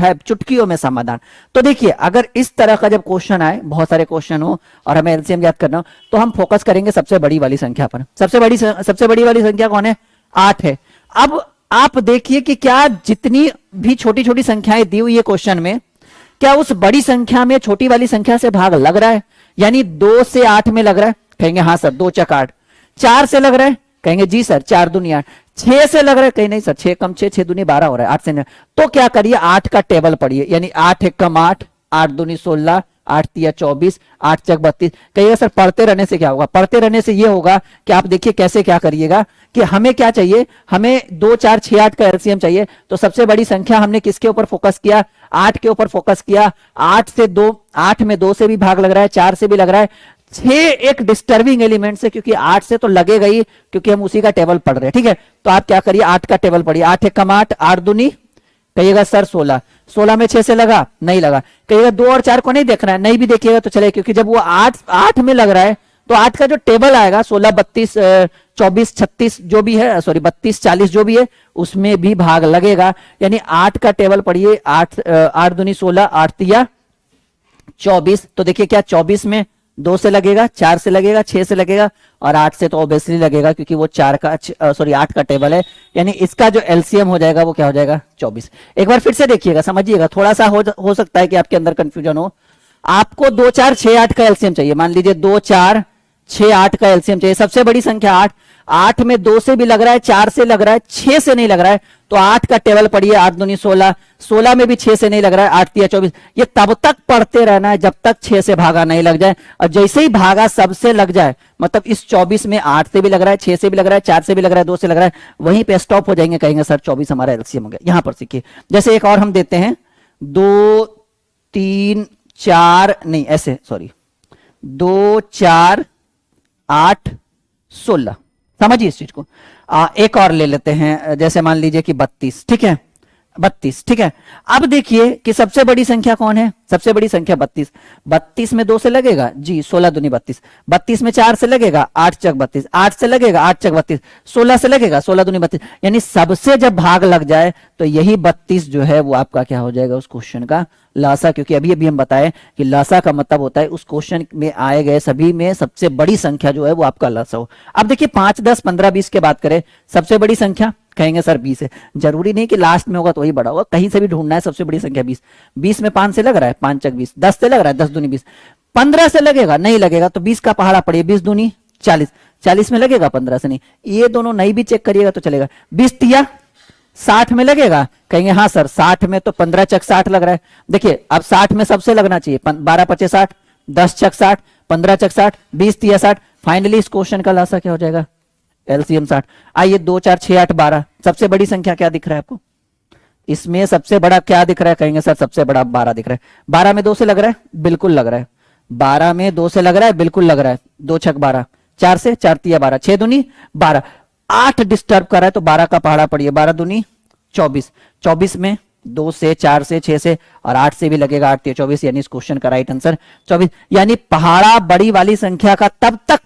है, चुटकियों में समाधान। तो देखिए अगर इस तरह का जब क्वेश्चन आए, बहुत सारे क्वेश्चन हो और हमें एलसीएम याद करना हो, तो हम फोकस करेंगे सबसे बड़ी वाली संख्या पर। सबसे बड़ी वाली संख्या कौन है? 8 है। अब आप देखिए कि क्या जितनी भी छोटी छोटी संख्याएं दी हुई है क्वेश्चन में, क्या उस बड़ी संख्या में छोटी वाली संख्या से भाग लग रहा है? यानी 2 से 8 में लग रहा है? कहेंगे हाँ सर, 2 चक 8। 4 से लग रहा है? कहेंगे जी सर, 4 दूनी 8। 6 से लग रहा है? कहीं नहीं सर, 6 कम 6, 6 दूनी 12 हो रहा है, 8 से नहीं। तो क्या करिए, 8 का टेबल पढ़िए, यानी 8 एक कम 8, 8 दूनी 16, 8 तिया 24, 8 चक 32। कहिएगा सर पढ़ते रहने से क्या होगा? पढ़ते रहने से ये होगा कि आप देखिए कैसे क्या करिएगा कि हमें क्या चाहिए, हमें 2 4 6 8 का एलसीएम चाहिए। तो सबसे बड़ी संख्या हमने किसके ऊपर फोकस किया? 8 के ऊपर फोकस किया। 8 में 2 से भी भाग लग रहा है, 4 से भी लग रहा है। 6 एक डिस्टर्बिंग एलिमेंट से, क्योंकि 8 से तो लगेगा ही, क्योंकि हम उसी का टेबल पढ़ रहे हैं। ठीक है, तो आप क्या करिए, 8 का टेबल पढ़िए। 8 एक कम 8, 8 दूनी, कहिएगा सर 16। 16 में 6 से लगा? नहीं लगा। कहिएगा 2 और 4 को नहीं देखना है? नहीं भी देखिएगा तो चले, क्योंकि जब वो 8 में लग रहा है तो 8 का जो टेबल आएगा 16 32 24 36 जो भी है, सॉरी 32 40 जो भी है, उसमें भी भाग लगेगा। यानी 8 का टेबल पढ़िए। 8 दूनी 16, 8 तिया 24। तो देखिए क्या 24 में 2 से लगेगा, 4 से लगेगा, 6 से लगेगा और 8 से तो ऑब्वियसली लगेगा, क्योंकि वो 8 का टेबल है। यानी इसका जो एलसीएम हो जाएगा वो क्या हो जाएगा? 24। एक बार फिर से देखिएगा, समझिएगा, थोड़ा सा हो सकता है कि आपके अंदर कंफ्यूजन हो। आपको 2 4 6 8 का एलसीएम चाहिए। मान लीजिए 2 4 6 8 का एलसीएम चाहिए। सबसे बड़ी संख्या 8। 8 में 2 से भी लग रहा है, 4 से लग रहा है, 6 से नहीं लग रहा है। तो 8 का टेबल पढ़िए। 8 दूनी 16, 16 में भी 6 से नहीं लग रहा है, 8 तिया 24। ये तब तक पढ़ते रहना है जब तक 6 से भागा नहीं लग जाए, और जैसे ही भागा सबसे लग जाए, मतलब इस 24 में 8 से भी लग रहा है, 6 से भी लग रहा है, 4 से भी लग रहा है, 2 से लग रहा है, वहीं पे स्टॉप हो जाएंगे, कहेंगे सर 24 हमारा एलसीएम हो गया। यहां पर सीखिए। जैसे एक और हम देते हैं, 2 3 4 नहीं ऐसे, सॉरी 2 4 8 16। समझिए इस चीज को। एक और ले लेते हैं, जैसे मान लीजिए कि 32। ठीक है, 32। ठीक है, अब देखिए कि सबसे बड़ी संख्या कौन है? सबसे बड़ी संख्या 32। 32 में 2 से लगेगा जी, 16 दूनी 32। 32 में 4 से लगेगा, 8 चक 32। 8 से लगेगा, 8 चक 32। 16 से लगेगा, 16 दूनी 32। यानी सबसे जब भाग लग जाए तो यही 32 जो है वो आपका क्या हो जाएगा? उस क्वेश्चन का लासा। क्योंकि अभी अभी हम बताएं कि लासा का मतलब होता है उस क्वेश्चन में आए गए सभी में सबसे बड़ी संख्या जो है वो आपका लासा हो। अब देखिए 5 10 15 20 की बात करें, सबसे बड़ी संख्या कहेंगे सर 20 है। जरूरी नहीं कि लास्ट में होगा तो वही बड़ा होगा, कहीं से भी ढूंढना है सबसे बड़ी संख्या 20। 20 में 5 से लग रहा है, 5 चक 20। 10 से लग रहा है, 10 दूनी 20। 15 से लगेगा? नहीं लगेगा। तो 20 का पहाड़ा पड़िए। 20 दूनी 40। 40 में लगेगा, 15 से नहीं। ये दोनों नहीं भी चेक करिएगा तो चलेगा। 20 तिया 60 में लगेगा? कहेंगे हाँ सर, 60 में तो 15 चक 60 लग रहा है। देखिए अब 60 में सबसे लगना चाहिए। 12 25 60, 10 चक 60, 15 चक 60, 20 तिया 60। फाइनली इस क्वेश्चन का लासा क्या हो जाएगा? एलसीएम 60। आइए 2 4 6 8 12। सबसे बड़ी संख्या क्या दिख रहा है आपको? इसमें सबसे बड़ा क्या दिख रहा है? कहेंगे सर सबसे बड़ा 12 दिख रहा है। 12 में 2 से लग रहा है? बिल्कुल लग रहा है। 12 में 2 से लग रहा है, बिल्कुल लग रहा है। 2 छक 12, 4 से 4 तिया 12, 6 दूनी 12। 8 डिस्टर्ब कर रहा है तो 12 का पहाड़ा पड़िए। 12 दूनी 24। 24 में 2 से 4 से 6 से और 8 से भी लगेगा, 8 तिया 24। यानी इस क्वेश्चन का राइट आंसर 24। यानी पहाड़ा बड़ी वाली संख्या का तब तक